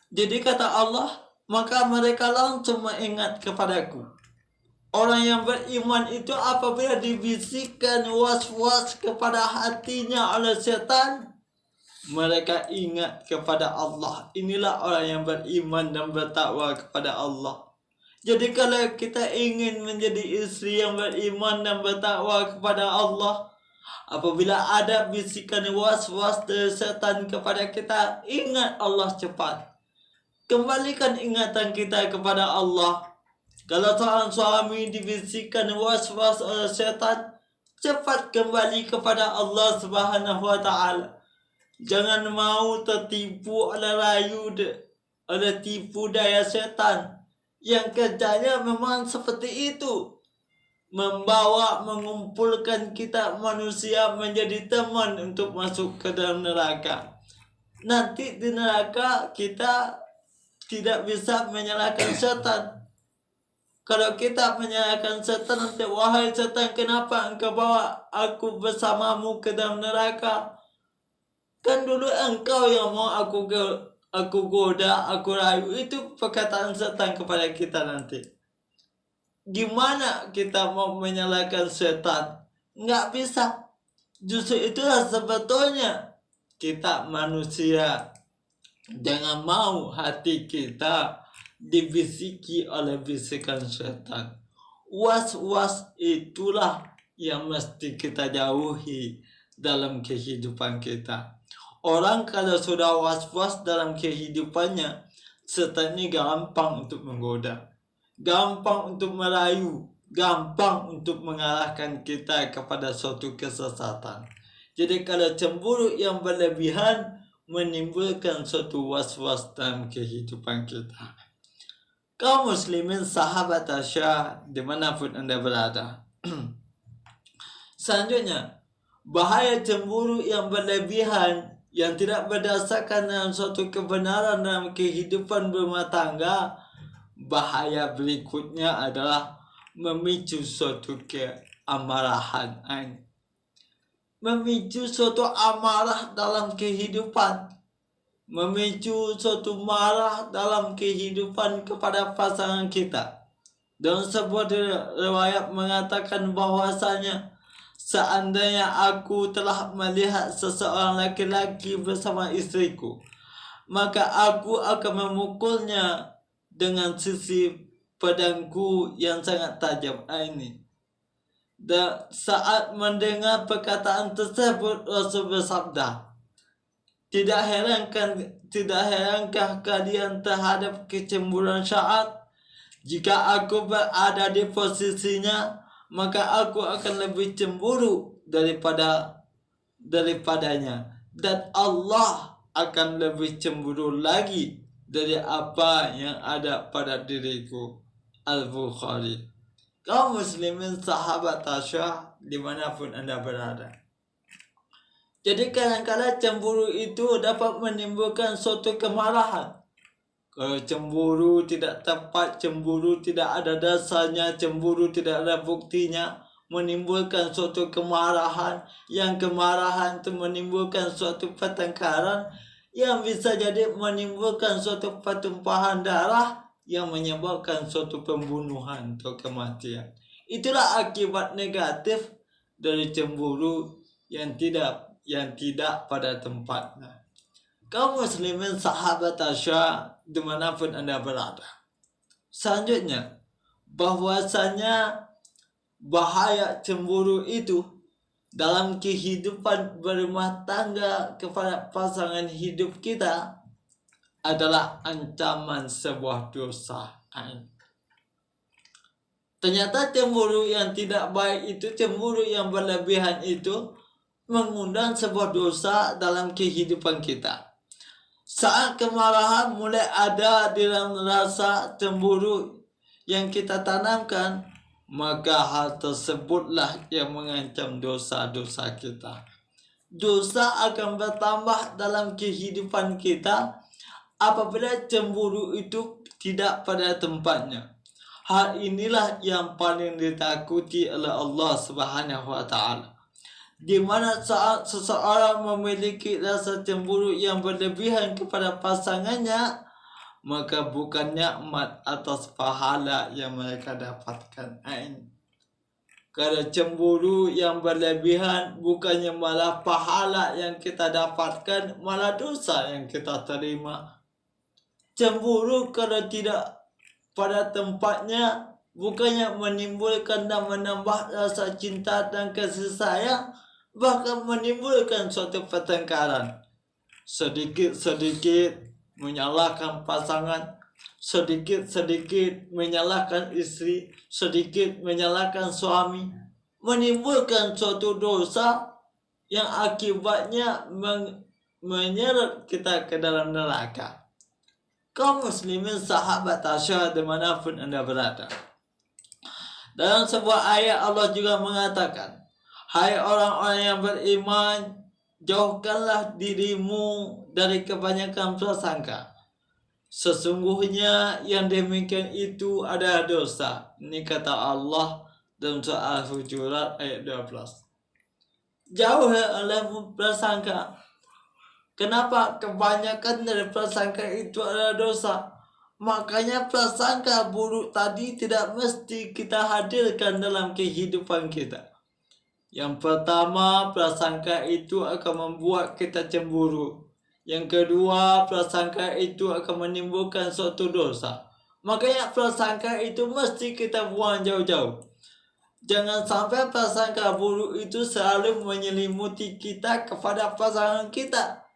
Jadi kata Allah, maka mereka langsung mengingat kepadaku. Orang yang beriman itu apabila dibisikkan was-was kepada hatinya oleh setan, mereka ingat kepada Allah. Inilah orang yang beriman dan bertakwa kepada Allah. Jadi kalau kita ingin menjadi istri yang beriman dan bertakwa kepada Allah, apabila ada bisikan was-was dari setan kepada kita, ingat Allah cepat. Kembalikan ingatan kita kepada Allah. Kalau seorang suami dibisikkan was-was oleh setan, cepat kembali kepada Allah Subhanahu wa Ta'ala. Jangan mau tertipu oleh tipu daya setan yang kerjanya memang seperti itu. Mengumpulkan kita manusia menjadi teman untuk masuk ke dalam neraka. Nanti di neraka kita tidak bisa menyalahkan setan. Kalau kita menyalahkan setan, nanti, wahai setan, kenapa engkau bawa aku bersamamu ke dalam neraka? Kan dulu engkau yang mau aku goda, aku rayu. Itu perkataan setan kepada kita nanti. Gimana kita mau menyalahkan setan? Nggak bisa. Justru itulah sebetulnya kita manusia. Jangan mau hati kita dibisiki oleh bisikan setan. Was-was itulah yang mesti kita jauhi dalam kehidupan kita. Orang kalau sudah was-was dalam kehidupannya, setan ini gampang untuk menggoda, gampang untuk merayu, gampang untuk mengarahkan kita kepada suatu kesesatan. Jadi kalau cemburu yang berlebihan menimbulkan suatu was-was dalam kehidupan kita. Kaum muslimin sahabat Tasya dimanapun anda berada. Selanjutnya, bahaya cemburu yang berlebihan yang tidak berdasarkan dalam suatu kebenaran dalam kehidupan rumah tangga. Bahaya berikutnya adalah memicu suatu keamarahan, memicu suatu amarah dalam kehidupan, memicu suatu marah dalam kehidupan kepada pasangan kita. Dan sebuah riwayat mengatakan bahwasanya seandainya aku telah melihat seseorang laki-laki bersama istriku, maka aku akan memukulnya dengan sisi pedangku yang sangat tajam. Ini. Dan saat mendengar perkataan tersebut, Rasul bersabda, tidak herankah kalian terhadap kecemburuan syaat? Jika aku berada di posisinya, maka aku akan lebih cemburu daripadanya, dan Allah akan lebih cemburu lagi dari apa yang ada pada diriku. Al-Bukhari. Kaum muslimin sahabat Tasya dimanapun anda berada. Jadi kadang-kadang cemburu itu dapat menimbulkan suatu kemarahan. Kalau cemburu tidak tepat, cemburu tidak ada dasarnya, cemburu tidak ada buktinya, menimbulkan suatu kemarahan, yang kemarahan itu menimbulkan suatu pertengkaran, yang bisa jadi menimbulkan suatu pertumpahan darah, yang menyebabkan suatu pembunuhan atau kematian. Itulah akibat negatif dari cemburu yang tidak yang tidak pada tempatnya. Kaum muslimin sahabat Tasya dimanapun Anda berada. Selanjutnya, bahwasanya bahaya cemburu itu dalam kehidupan berumah tangga kepada pasangan hidup kita adalah ancaman sebuah dosa. Ternyata cemburu yang tidak baik itu, cemburu yang berlebihan itu mengundang sebuah dosa dalam kehidupan kita. Saat kemarahan mulai ada di dalam rasa cemburu yang kita tanamkan, maka hal tersebutlah yang mengancam dosa-dosa kita. Dosa akan bertambah dalam kehidupan kita apabila cemburu itu tidak pada tempatnya. Hal inilah yang paling ditakuti oleh Allah Subhanahu wa Ta'ala. Di mana saat seseorang memiliki rasa cemburu yang berlebihan kepada pasangannya, maka bukan nikmat atas pahala yang mereka dapatkan. Karena cemburu yang berlebihan bukannya malah pahala yang kita dapatkan, malah dosa yang kita terima. Cemburu kalau tidak pada tempatnya bukannya menimbulkan dan menambah rasa cinta dan kasih sayang, bahkan menimbulkan suatu pertengkaran. Sedikit-sedikit menyalahkan pasangan, sedikit-sedikit menyalahkan istri, sedikit menyalahkan suami, menimbulkan suatu dosa yang akibatnya menyeret kita ke dalam neraka. Kaum muslimin sahabat Tasya dimanapun Anda berada. Dalam sebuah ayat Allah juga mengatakan, hai orang-orang yang beriman, jauhkanlah dirimu dari kebanyakan prasangka. Sesungguhnya yang demikian itu adalah dosa. Ini kata Allah dalam surah Al-Hujurat ayat 12. Jauh olehmu prasangka. Kenapa? Kebanyakan dari prasangka itu adalah dosa. Makanya prasangka buruk tadi tidak mesti kita hadirkan dalam kehidupan kita. Yang pertama, prasangka itu akan membuat kita cemburu. Yang kedua, prasangka itu akan menimbulkan suatu dosa. Makanya prasangka itu mesti kita buang jauh-jauh. Jangan sampai prasangka buruk itu selalu menyelimuti kita kepada pasangan kita.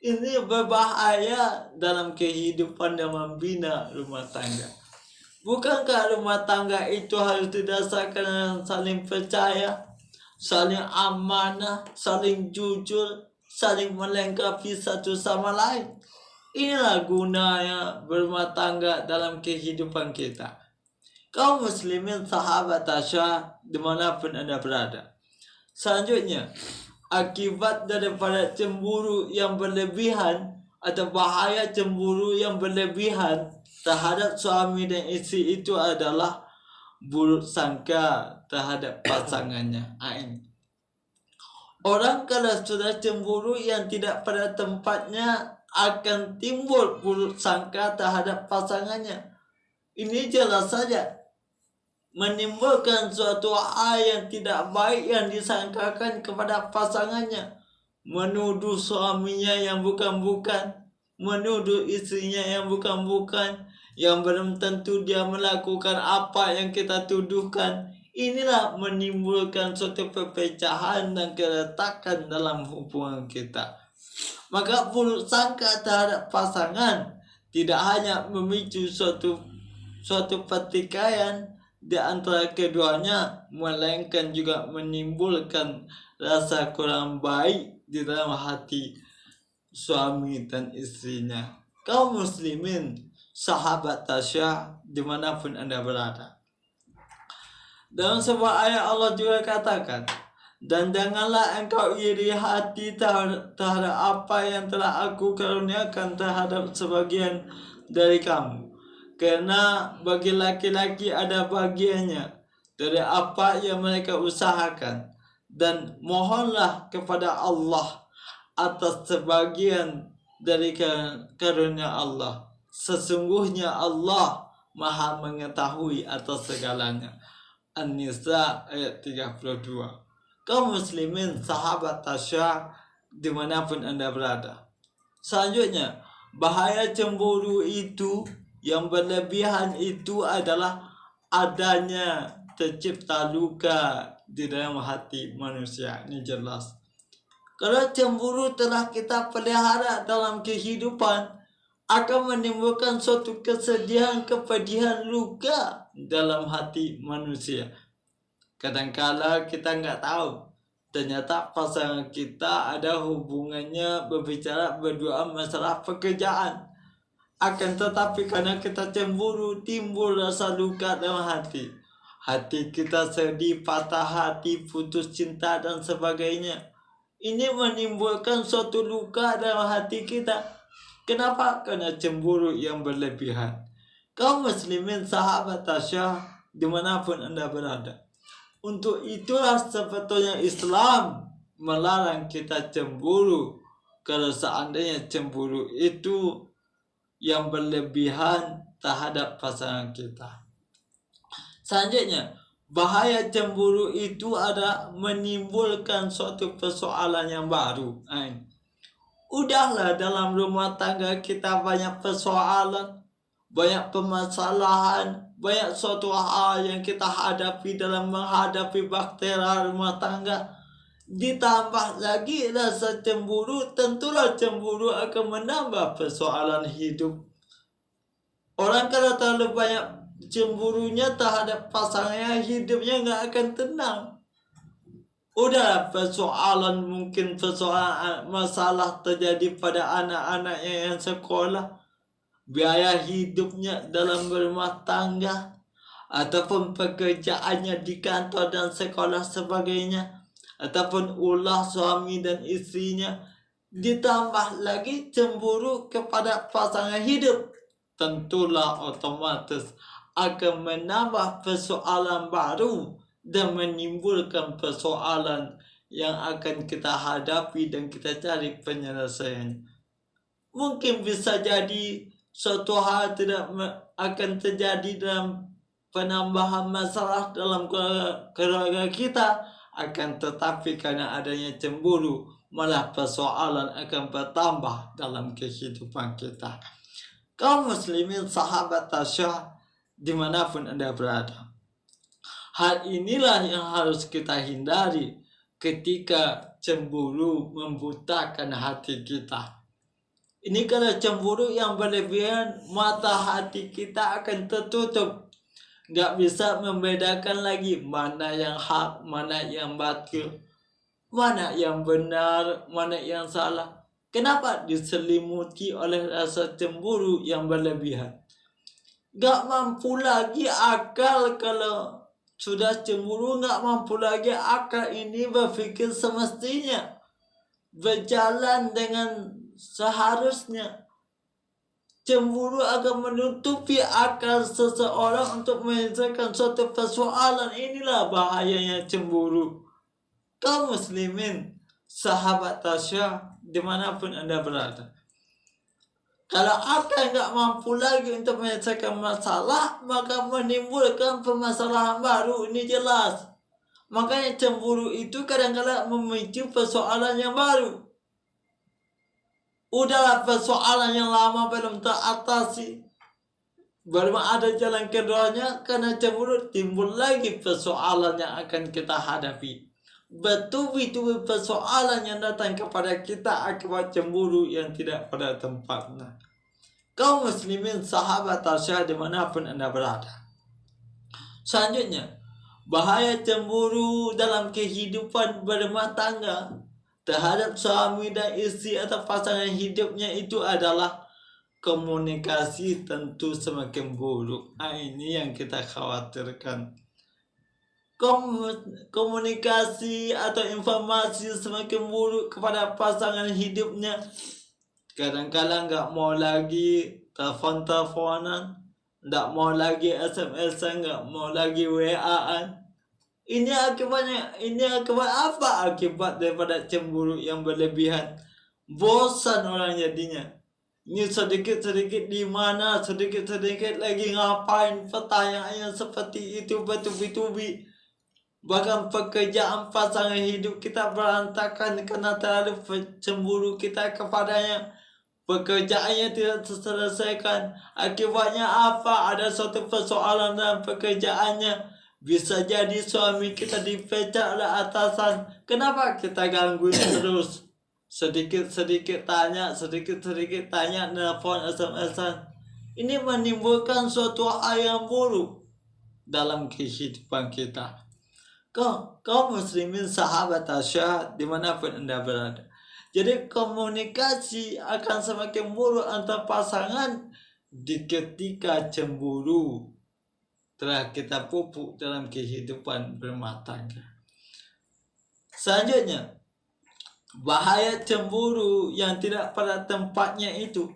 Ini berbahaya dalam kehidupan dan membina rumah tangga. Bukankah rumah tangga itu harus didasarkan dengan saling percaya, saling amanah, saling jujur, saling melengkapi satu sama lain? Inilah gunanya berumah tangga dalam kehidupan kita. Kaum muslimin sahabat Tasya dimanapun Anda berada. Selanjutnya, akibat daripada cemburu yang berlebihan atau bahaya cemburu yang berlebihan terhadap suami dan istri itu adalah buruk sangka terhadap pasangannya. Orang kalau sudah cemburu yang tidak pada tempatnya akan timbul buruk sangka terhadap pasangannya. Ini jelas saja menimbulkan suatu hal yang tidak baik yang disangkakan kepada pasangannya. Menuduh suaminya yang bukan-bukan, menuduh istrinya yang bukan-bukan, yang belum tentu dia melakukan apa yang kita tuduhkan. Inilah menimbulkan suatu perpecahan dan keretakan dalam hubungan kita. Maka buruk sangka terhadap pasangan tidak hanya memicu suatu pertikaian di antara keduanya, melainkan juga menimbulkan rasa kurang baik di dalam hati suami dan istrinya. Kaum muslimin sahabat Tasya dimanapun Anda berada. Dalam sebuah ayat Allah juga katakan, dan janganlah engkau iri hati terhadap apa yang telah aku karuniakan terhadap sebagian dari kamu. Karena bagi laki-laki ada bagiannya dari apa yang mereka usahakan. Dan mohonlah kepada Allah atas sebagian dari karunia Allah. Sesungguhnya Allah Maha mengetahui atas segalanya. An-Nisa ayat 32. Kaum muslimin sahabat Tasya dimanapun Anda berada. Selanjutnya, bahaya cemburu itu yang berlebihan itu adalah adanya tercipta luka di dalam hati manusia. Ini jelas. Kalau cemburu telah kita pelihara dalam kehidupan, akan menimbulkan suatu kesedihan, kepedihan, luka dalam hati manusia. Kadang-kala kita nggak tahu, ternyata pasangan kita ada hubungannya berbicara berdua masalah pekerjaan. Akan tetapi karena kita cemburu, timbul rasa luka dalam hati. Hati kita sedih, patah hati, putus cinta dan sebagainya. Ini menimbulkan suatu luka dalam hati kita. Kenapa? Karena cemburu yang berlebihan. Kaum muslimin sahabat tasyah dimanapun Anda berada. Untuk itulah sebetulnya Islam melarang kita cemburu. Kalau seandainya cemburu itu yang berlebihan terhadap pasangan kita. Selanjutnya, bahaya cemburu itu ada menimbulkan suatu persoalan yang baru. Udahlah dalam rumah tangga kita banyak persoalan, banyak permasalahan, banyak suatu hal yang kita hadapi dalam menghadapi bahtera rumah tangga. Ditambah lagi rasa cemburu, tentulah cemburu akan menambah persoalan hidup. Orang kalau terlalu banyak cemburunya terhadap pasangannya, hidupnya nggak akan tenang. Udah persoalan, mungkin persoalan masalah terjadi pada anak-anaknya yang sekolah, biaya hidupnya dalam berumah tangga, ataupun pekerjaannya di kantor dan sekolah sebagainya, ataupun ulah suami dan istrinya, ditambah lagi cemburu kepada pasangan hidup, tentulah otomatis akan menambah persoalan baru dan menimbulkan persoalan yang akan kita hadapi dan kita cari penyelesaiannya. Mungkin bisa jadi suatu hal tidak akan terjadi dalam penambahan masalah dalam keluarga kita, akan tetapi karena adanya cemburu malah persoalan akan bertambah dalam kehidupan kita. Kaum muslimin sahabat tasyah dimanapun Anda berada, hal inilah yang harus kita hindari ketika cemburu membutakan hati kita. Ini kalau cemburu yang berlebihan, mata hati kita akan tertutup. Nggak bisa membedakan lagi mana yang hak, mana yang batil, mana yang benar, mana yang salah. Kenapa? Diselimuti oleh rasa cemburu yang berlebihan. Nggak mampu lagi akal kalau sudah cemburu, nggak mampu lagi akal ini berpikir semestinya, berjalan dengan seharusnya. Cemburu akan menutupi akal seseorang untuk menyelesaikan suatu persoalan. Inilah bahayanya cemburu. Kaum muslimin, sahabat tasyah dimanapun Anda berada, kalau akal nggak mampu lagi untuk menyelesaikan masalah, maka menimbulkan permasalahan baru. Ini jelas. Makanya cemburu itu kadang-kadang memicu persoalan yang baru. Udahlah persoalan yang lama belum teratasi, belum ada jalan keduanya, karena cemburu timbul lagi persoalan yang akan kita hadapi. Bertubi-tubi persoalan yang datang kepada kita akibat cemburu yang tidak pada tempatnya. Kaum muslimin sahabat tasyah dimanapun Anda berada. Selanjutnya, bahaya cemburu dalam kehidupan berumah tangga terhadap suami dan istri atau pasangan hidupnya itu adalah komunikasi tentu semakin buruk. Ini yang kita khawatirkan. Komunikasi atau informasi semakin buruk kepada pasangan hidupnya. Kadang-kadang nggak mau lagi telepon-teleponan, nggak mau lagi SMS-an, nggak mau lagi WA-an. Ini akibatnya, ini akibat apa? Akibat daripada cemburu yang berlebihan. Bosan orang jadinya. Ini sedikit-sedikit di mana, sedikit-sedikit lagi ngapain, pertanyaannya seperti itu bertubi-tubi. Bahkan pekerjaan pasangan hidup kita berantakan karena terlalu cemburu kita kepadanya. Pekerjaannya tidak terselesaikan. Akibatnya apa? Ada suatu persoalan dalam pekerjaannya. Bisa jadi suami kita dipecat oleh atasan. Kenapa kita gangguin terus? Sedikit-sedikit tanya, sedikit-sedikit tanya, nelfon, SMS-an. Ini menimbulkan suatu hal yang buruk dalam kehidupan kita. Kau muslimin sahabat Asyad dimanapun anda berada. Jadi komunikasi akan semakin buruk antar pasangan di ketika cemburu telah kita pupuk dalam kehidupan berumah tangga. Selanjutnya, bahaya cemburu yang tidak pada tempatnya itu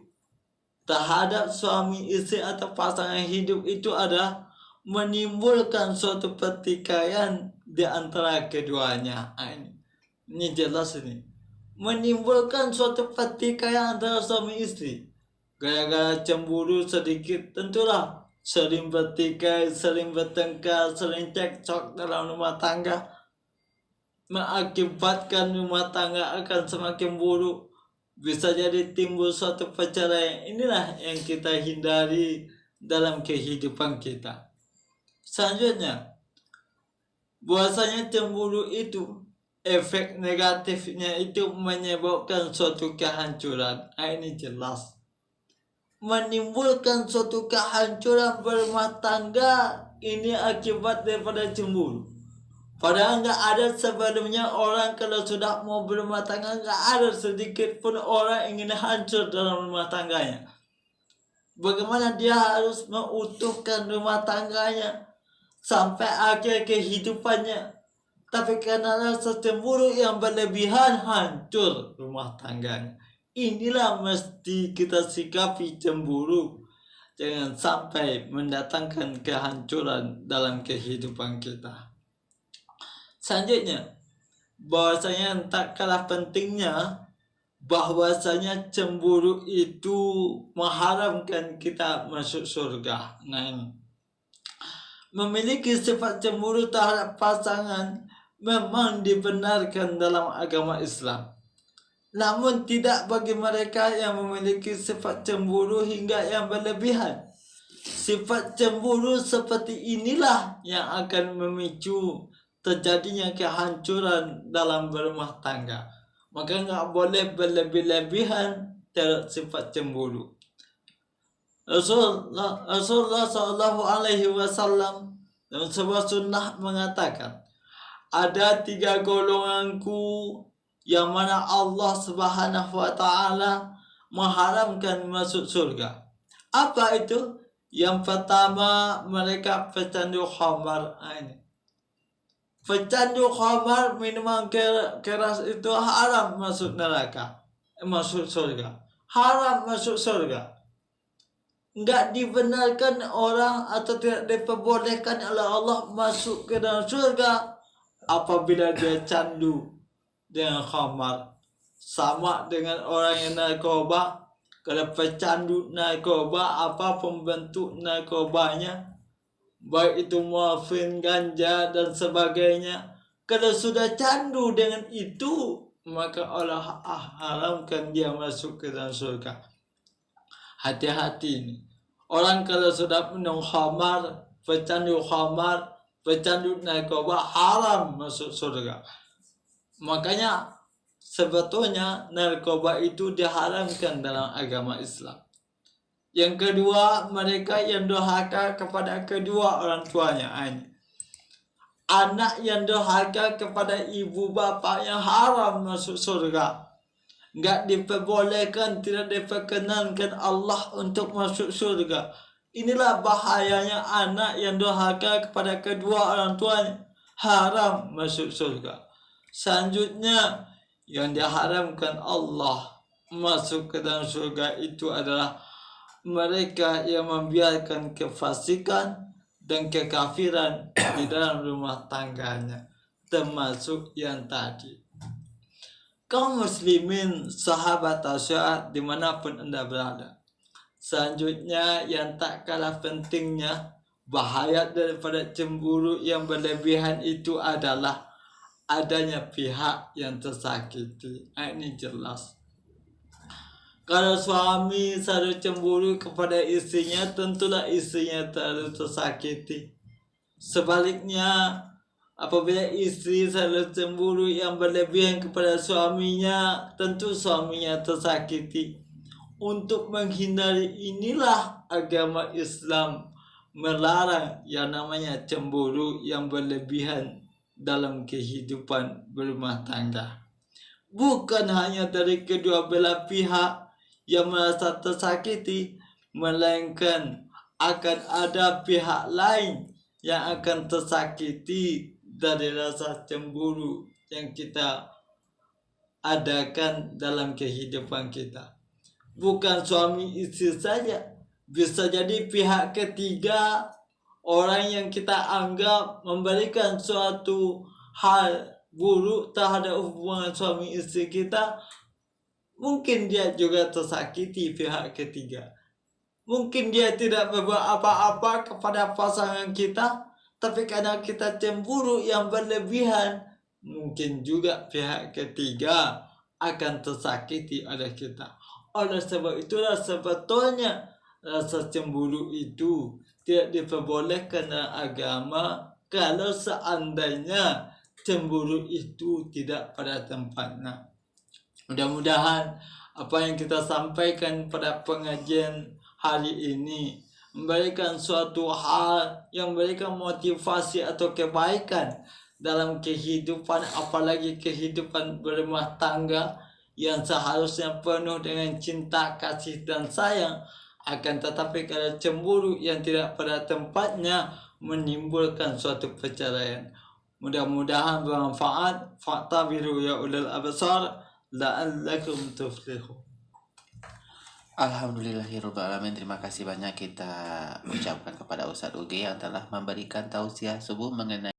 terhadap suami istri atau pasangan hidup itu adalah menimbulkan suatu pertikaian di antara keduanya. Ini jelas ini. Menimbulkan suatu pertikaian antara suami istri. Gara-gara cemburu sedikit tentulah sering bertikai, sering bertengkar, sering cekcok dalam rumah tangga. Mengakibatkan rumah tangga akan semakin buruk. Bisa jadi timbul suatu perceraian. Inilah yang kita hindari dalam kehidupan kita. Selanjutnya, bahwasanya cemburu itu efek negatifnya itu menyebabkan suatu kehancuran. Ini jelas. Menimbulkan suatu kehancuran berumah tangga. Ini akibat daripada cemburu. Padahal nggak ada sebelumnya orang kalau sudah mau berumah tangga, nggak ada sedikit pun orang ingin hancur dalam rumah tangganya. Bagaimana dia harus mengutuhkan rumah tangganya sampai akhir kehidupannya. Tapi karena rasa cemburu yang berlebihan, hancur rumah tangganya. Inilah mesti kita sikapi cemburu. Jangan sampai mendatangkan kehancuran dalam kehidupan kita. Selanjutnya, bahwasanya tak kalah pentingnya, bahwasanya cemburu itu mengharamkan kita masuk surga. Nah ini. Memiliki sifat cemburu terhadap pasangan memang dibenarkan dalam agama Islam. Namun tidak bagi mereka yang memiliki sifat cemburu hingga yang berlebihan. Sifat cemburu seperti inilah yang akan memicu terjadinya kehancuran dalam berumah tangga. Maka nggak boleh berlebih-lebihan terhadap sifat cemburu. Rasulullah SAW dalam sebuah sunnah mengatakan, ada 3 golonganku yang mana Allah Subhanahu wa Ta'ala mengharamkan masuk surga. Apa itu? Yang pertama, mereka pecandu khamar. Pecandu khamar, minuman keras itu haram masuk neraka, masuk surga. Haram masuk surga. Enggak dibenarkan orang atau tidak diperbolehkan oleh Allah masuk ke dalam surga apabila dia candu dengan khamar. Sama dengan orang yang narkoba. Kalau pecandu narkoba, apapun bentuk narkobanya, baik itu morfin, ganja dan sebagainya, kalau sudah candu dengan itu, maka Allah haramkan dia masuk ke dalam surga. Hati-hati ini. Orang kalau sudah minum khamar, pecandu narkoba, haram masuk surga. Makanya sebetulnya narkoba itu diharamkan dalam agama Islam. Yang kedua, mereka yang durhaka kepada kedua orang tuanya. Anak yang durhaka kepada ibu bapa yang haram masuk surga. Enggak diperbolehkan, tidak diperkenankan Allah untuk masuk surga. Inilah bahayanya anak yang durhaka kepada kedua orang tuanya, haram masuk surga. Selanjutnya, yang diharamkan Allah masuk ke dalam surga itu adalah mereka yang membiarkan kefasikan dan kekafiran di dalam rumah tangganya, termasuk yang tadi. Kaum muslimin sahabat Asyad dimanapun anda berada. Selanjutnya yang tak kalah pentingnya, Bahaya daripada cemburu yang berlebihan itu adalah adanya pihak yang tersakiti. Ini jelas. Kalau suami selalu cemburu kepada istrinya, tentulah istrinya terlalu tersakiti. Sebaliknya, apabila istri selalu cemburu yang berlebihan kepada suaminya, tentu suaminya tersakiti. Untuk menghindari inilah agama Islam melarang yang namanya cemburu yang berlebihan dalam kehidupan berumah tangga. Bukan hanya dari kedua belah pihak yang merasa tersakiti, melainkan akan ada pihak lain yang akan tersakiti dari rasa cemburu yang kita adakan dalam kehidupan kita. Bukan suami istri saja, bisa jadi pihak ketiga, orang yang kita anggap memberikan suatu hal buruk terhadap hubungan suami istri kita, mungkin dia juga tersakiti pihak ketiga. Mungkin dia tidak berbuat apa-apa kepada pasangan kita, tapi karena kita cemburu yang berlebihan, mungkin juga pihak ketiga akan tersakiti oleh kita. Oleh sebab itulah sebetulnya rasa cemburu itu tidak diperbolehkan dalam agama kalau seandainya cemburu itu tidak pada tempatnya. Mudah-mudahan apa yang kita sampaikan pada pengajian hari ini memberikan suatu hal yang memberikan motivasi atau kebaikan dalam kehidupan, apalagi kehidupan berumah tangga yang seharusnya penuh dengan cinta, kasih, dan sayang. Akan tetapi kalau cemburu yang tidak pada tempatnya menimbulkan suatu perceraian. Mudah-mudahan bermanfaat. Fa'tabiru ya ulil absar la'allakum tuflihun. Alhamdulillahirrahmanirrahim. Terima kasih banyak kita ucapkan kepada Ustadz Uge yang telah memberikan tausiah subuh mengenai